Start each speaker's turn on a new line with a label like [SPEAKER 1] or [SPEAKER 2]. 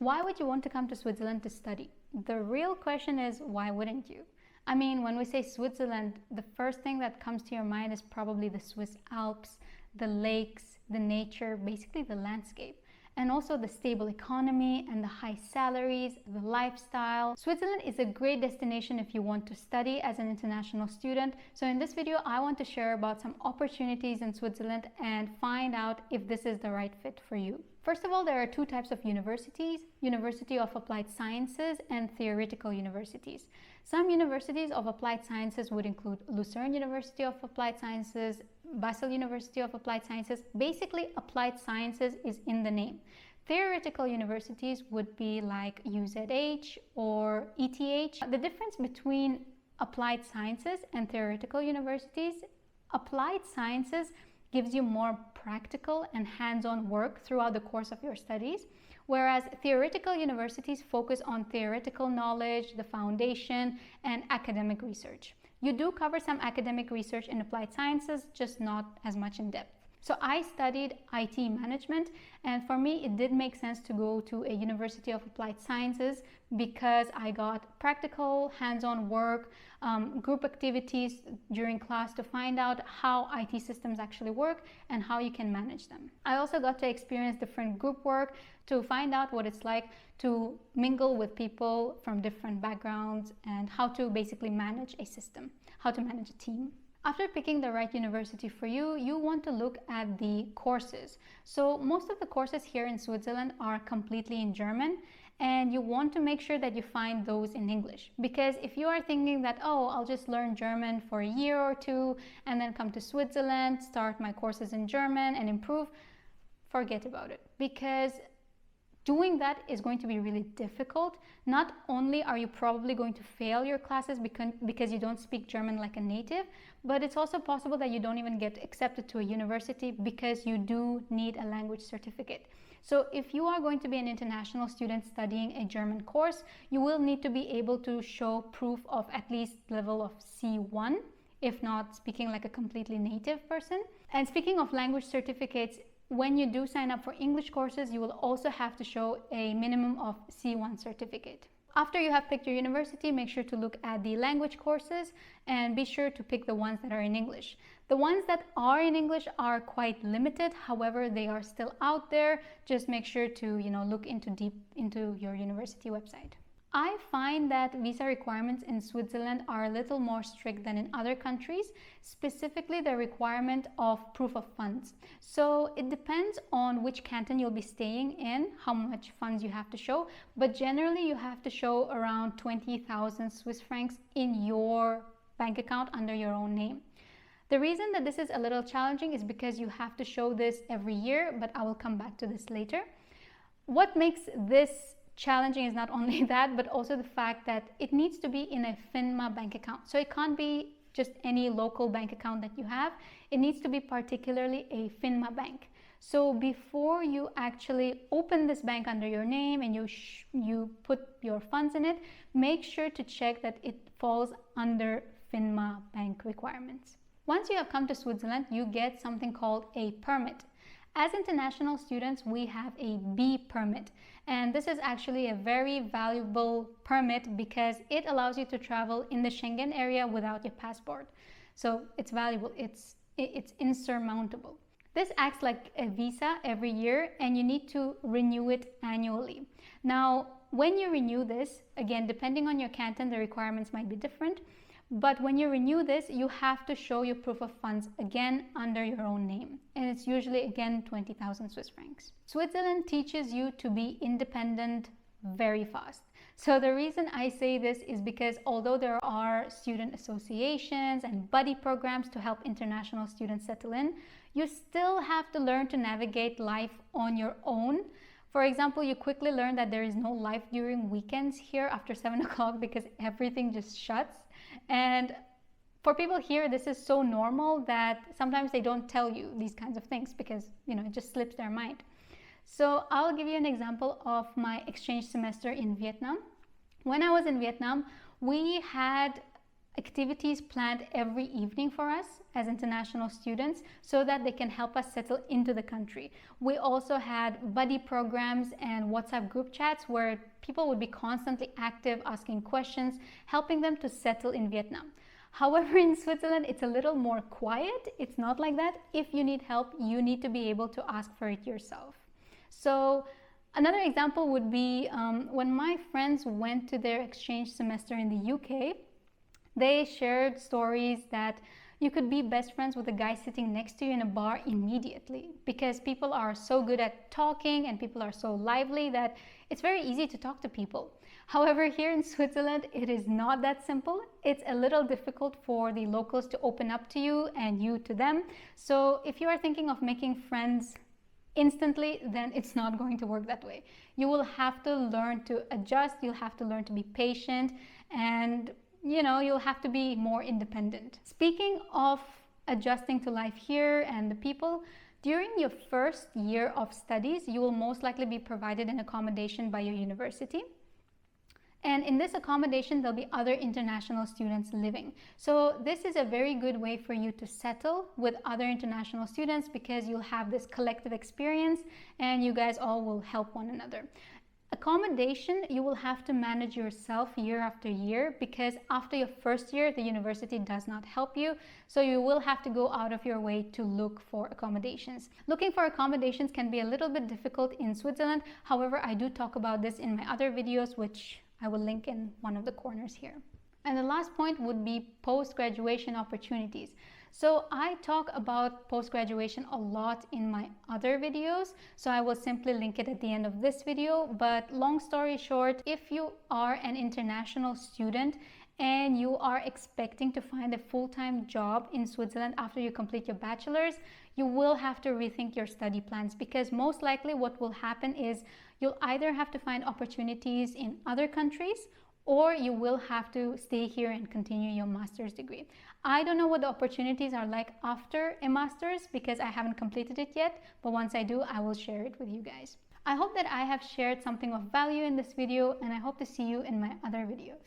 [SPEAKER 1] Why would you want to come to Switzerland to study? The real question is, why wouldn't you? I mean, when we say Switzerland, the first thing that comes to your mind is probably the Swiss Alps, the lakes, the nature, basically the landscape, and also the stable economy and the high salaries, the lifestyle. Switzerland is a great destination if you want to study as an international student. So in this video, I want to share about some opportunities in Switzerland and find out if this is the right fit for you. First of all, there are two types of universities: University of Applied Sciences and Theoretical universities. Some universities of Applied Sciences would include Lucerne University of Applied Sciences, Basel University of Applied Sciences. Basically, Applied Sciences is in the name. Theoretical universities would be like UZH or ETH. The difference between Applied Sciences and Theoretical universities: Applied Sciences gives you more practical and hands-on work throughout the course of your studies, whereas theoretical universities focus on theoretical knowledge, the foundation, and academic research. You do cover some academic research in Applied Sciences, just not as much in depth. So I studied IT management, and for me it did make sense to go to a University of Applied Sciences because I got practical, hands-on work, group activities during class to find out how IT systems actually work and how you can manage them. I also got to experience different group work to find out what it's like to mingle with people from different backgrounds and how to basically manage a system, how to manage a team. After picking the right university for you, you want to look at the courses. So most of the courses here in Switzerland are completely in German, and you want to make sure that you find those in English. Because if you are thinking that, oh, I'll just learn German for a year or two and then come to Switzerland, start my courses in German and improve, forget about it. Because doing that is going to be really difficult. Not only are you probably going to fail your classes because you don't speak German like a native, but it's also possible that you don't even get accepted to a university because you do need a language certificate. So if you are going to be an international student studying a German course, you will need to be able to show proof of at least level of C1, if not speaking like a completely native person. And speaking of language certificates, when you do sign up for English courses, you will also have to show a minimum of C1 certificate. After you have picked your university, make sure to look at the language courses and be sure to pick the ones that are in English. The ones that are in English are quite limited, however, they are still out there. Just make sure to, look deep into your university website. I find that visa requirements in Switzerland are a little more strict than in other countries, specifically the requirement of proof of funds. So it depends on which canton you'll be staying in, how much funds you have to show, but generally you have to show around 20,000 Swiss francs in your bank account under your own name. The reason that this is a little challenging is because you have to show this every year, but I will come back to this later. What makes this challenging is not only that, but also the fact that it needs to be in a FINMA bank account. So it can't be just any local bank account that you have. It needs to be particularly a FINMA bank. So before you actually open this bank under your name and you put your funds in it, make sure to check that it falls under FINMA bank requirements. Once you have come to Switzerland, you get something called a permit. As international students, we have a B permit, and this is actually a very valuable permit because it allows you to travel in the Schengen area without your passport. So it's valuable, it's insurmountable. This acts like a visa every year, and you need to renew it annually. Now, when you renew this, again, depending on your canton, the requirements might be different. But when you renew this, you have to show your proof of funds again under your own name. And it's usually, again, 20,000 Swiss francs. Switzerland teaches you to be independent very fast. So the reason I say this is because although there are student associations and buddy programs to help international students settle in, you still have to learn to navigate life on your own. For example, you quickly learn that there is no life during weekends here after 7 o'clock because everything just shuts. And for people here, this is so normal that sometimes they don't tell you these kinds of things because, it just slips their mind. So I'll give you an example of my exchange semester in Vietnam. When I was in Vietnam, we had activities planned every evening for us as international students so that they can help us settle into the country. We also had buddy programs and WhatsApp group chats where people would be constantly active, asking questions, helping them to settle in Vietnam. However, in Switzerland, it's a little more quiet. It's not like that. If you need help, you need to be able to ask for it yourself. So another example would be when my friends went to their exchange semester in the UK, they shared stories that you could be best friends with a guy sitting next to you in a bar immediately, because people are so good at talking and people are so lively that it's very easy to talk to people. However, here in Switzerland, it is not that simple. It's a little difficult for the locals to open up to you and you to them. So if you are thinking of making friends instantly, then it's not going to work that way. You will have to learn to adjust. You'll have to learn to be patient, and you'll have to be more independent. Speaking of adjusting to life here and the people, during your first year of studies, you will most likely be provided an accommodation by your university. And in this accommodation, there'll be other international students living. So this is a very good way for you to settle with other international students, because you'll have this collective experience and you guys all will help one another. Accommodation, you will have to manage yourself year after year, because after your first year, the university does not help you. So you will have to go out of your way to look for accommodations. Looking for accommodations can be a little bit difficult in Switzerland. However, I do talk about this in my other videos, which I will link in one of the corners here. And the last point would be post-graduation opportunities. So I talk about post-graduation a lot in my other videos, so I will simply link it at the end of this video. But long story short, if you are an international student and you are expecting to find a full-time job in Switzerland after you complete your bachelor's, you will have to rethink your study plans, because most likely what will happen is you'll either have to find opportunities in other countries, or you will have to stay here and continue your master's degree. I don't know what the opportunities are like after a master's, because I haven't completed it yet, but once I do, I will share it with you guys. I hope that I have shared something of value in this video, and I hope to see you in my other videos.